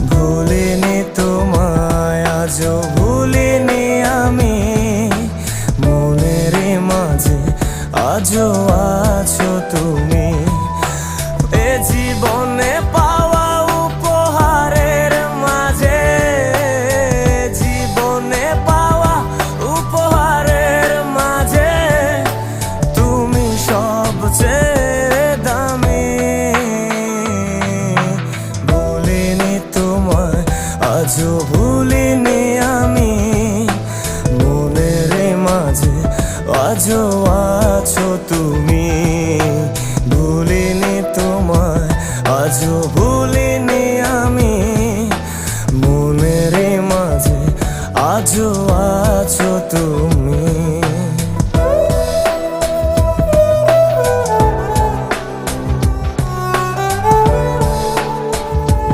ভুলিনি তোমায়, আজও ভুলিনি আমি। মনের মাঝে আজও আছো তুমি। এ জীবনে পাওয়া উপহারের মাঝে, জীবনে পাওয়া উপহারের মাঝে তুমি সবচেয়ে দামি। ভুলিনি তোমায়, আজও ভুলি